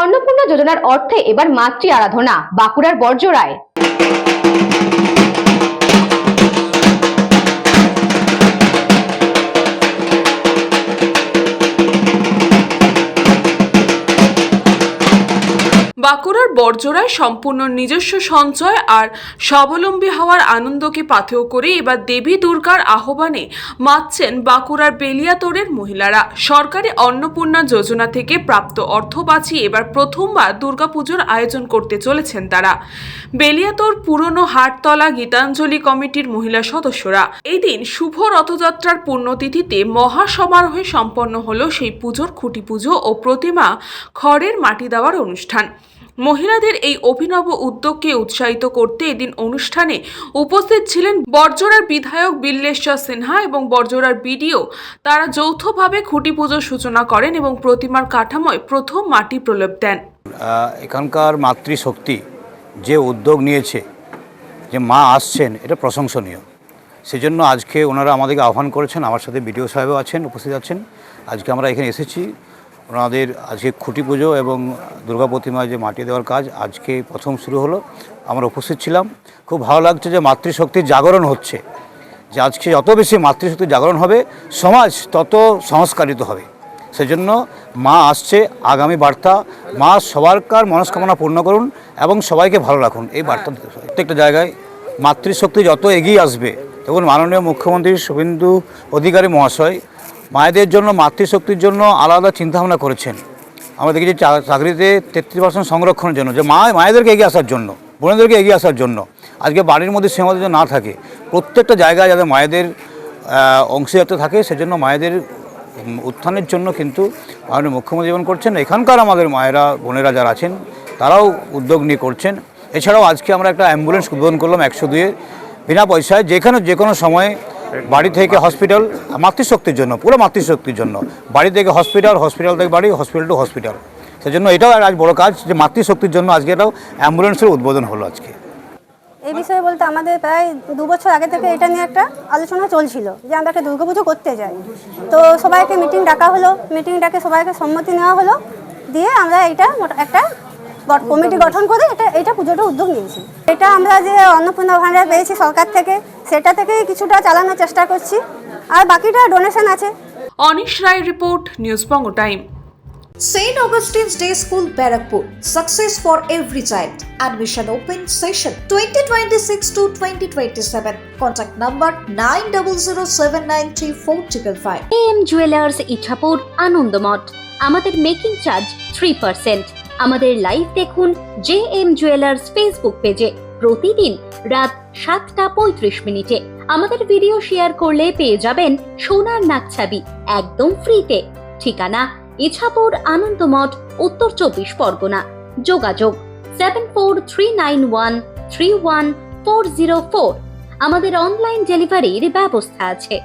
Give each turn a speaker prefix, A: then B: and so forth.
A: অন্নপূর্ণা যোজনার অর্থে এবার মাতৃ আরাধনা বাঁকুড়ার বড়জোড়ায়।
B: বাঁকুড়ার বড়জোড়ায় সম্পূর্ণ নিজস্ব সঞ্চয় আর স্বাবলম্বী হওয়ার আনন্দকে পাথেয় করে এবার দেবী দুর্গার আহ্বানে মাতছেন বাঁকুড়ার বেলিয়াতোড়ের মহিলারা। সরকারি অন্নপূর্ণা যোজনা থেকে প্রাপ্ত অর্থ বাঁচিয়ে এবার প্রথমবার দুর্গাপুজোর আয়োজন করতে চলেছেন তারা। বেলিয়াতোড় পুরনো হাটতলা গীতাঞ্জলি কমিটির মহিলা সদস্যরা। এই দিন শুভ রথযাত্রার পুণ্যতিথিতে মহাসমারোহে সম্পন্ন হলো সেই পুজোর খুঁটি পুজো ও প্রতিমা খড়ের মাটি দেওয়ার অনুষ্ঠান। মহিলাদের এই অভিনব উদ্যোগকে উৎসাহিত করতে এদিন অনুষ্ঠানে উপস্থিত ছিলেন বড়জোড়ার বিধায়ক বিল্লেশ্বর সিনহা এবং বড়জোড়ার বিডিও। তারা যৌথভাবে খুঁটি পুজোর সূচনা করেন এবং প্রতিমার কাঠামোয় প্রথম মাটি প্রলেপ দেন।
C: এখানকার মাতৃশক্তি যে উদ্যোগ নিয়েছে, যে মা আসছেন, এটা প্রশংসনীয়। সেজন্য আজকে ওনারা আমাদেরকে আহ্বান করেছেন, আমার সাথে বিডিও সাহেবও আছেন, উপস্থিত আছেন। আজকে আমরা এখানে এসেছি। ওনাদের আজকে খুঁটি পুজো এবং দুর্গা প্রতিমায় যে মাটি দেওয়ার কাজ আজকে প্রথম শুরু হলো। আমরা উপস্থিত ছিলাম। খুব ভালো লাগছে যে মাতৃশক্তির জাগরণ হচ্ছে, যে আজকে যত বেশি মাতৃশক্তির জাগরণ হবে সমাজ তত সংস্কারিত হবে। সেজন্য মা আসছে, আগামী বার্তা মা সবারকার মনস্কামনা পূর্ণ করুন এবং সবাইকে ভালো রাখুন। এই বার্তা প্রত্যেকটা জায়গায় মাতৃশক্তি যত এগিয়ে আসবে তখন মাননীয় মুখ্যমন্ত্রী শুভেন্দু অধিকারী মহাশয় মায়েদের জন্য, মাতৃশক্তির জন্য আলাদা চিন্তাভাবনা করেছেন। আমরা দেখেছি চাকরিতে 33% সংরক্ষণের জন্য, যে মায়েদেরকে এগিয়ে আসার জন্য, বোনেদেরকে এগিয়ে আসার জন্য। আজকে বাড়ির মধ্যে সীমাবদ্ধ না থাকে, প্রত্যেকটা জায়গায় যাতে মায়েদের অংশীদারিত্ব থাকে, সেজন্য মায়েদের উত্থানের জন্য কিন্তু মাননীয় মুখ্যমন্ত্রী যেমন করছেন, এখানকার আমাদের মায়েরা বোনেরা যারা আছেন তারাও উদ্যোগ নিয়ে করছেন। এছাড়াও আজকে আমরা একটা অ্যাম্বুলেন্স উদ্বোধন করলাম 102-এ, বিনা পয়সায়, যেখানে যে কোনো সময় বাড়ি থেকে হসপিটাল, মাতৃশক্তির জন্য, পুরো মাতৃশক্তির জন্য, বাড়ি থেকে হসপিটাল, হসপিটাল থেকে বাড়ি, হসপিটাল টু হসপিটাল। সেজন্য এটাও আজ বড় কাজ, যে মাতৃশক্তির জন্য আজকে এটাও অ্যাম্বুলেন্সের উদ্বোধন হলো আজকে।
D: এই বিষয়ে বলতে আমাদের প্রায় 2 বছর আগে থেকে এটা নিয়ে একটা আলোচনা চলছিল যে আমরা একটা দুর্গাপুজো করতে যাই। তো সবাইকে মিটিং ডাকা হলো, মিটিং ডাকে সবাইকে সম্মতি নেওয়া হলো, দিয়ে আমরা এটা একটা কমিটি গঠন করে এটা পুজোটা উদ্যোগ নিয়েছি। এটা আমরা যে অন্নপূর্ণা ভাণ্ডার পেয়েছি সরকার থেকে, সেটা থেকেই কিছুটা চালানোর চেষ্টা করছি, আর বাকিটা ডোনেশন আছে।
B: Anise Roy report, news Banga time.
E: St. Augustine's Day School, Barrackpur. Success for every child. Admission open session 2026 to 2027. Contact number 9007934555.
F: AM Jewelers Ichhapur Anandamath. আমাদের মেকিং চার্জ 3%। আমাদের লাইভ দেখুন JM Jewelers ফেসবুক পেজে প্রতিদিন রাত 7:35 আমাদের ভিডিও শেয়ার করলে পেয়ে যাবেন সোনার নাকছাবি একদম ফ্রিতে। ঠিকানা ইছাপুর আনন্দমঠ, উত্তর 24 পরগনা। যোগাযোগ 7439131404। আমাদের অনলাইন ডেলিভারির ব্যবস্থা আছে।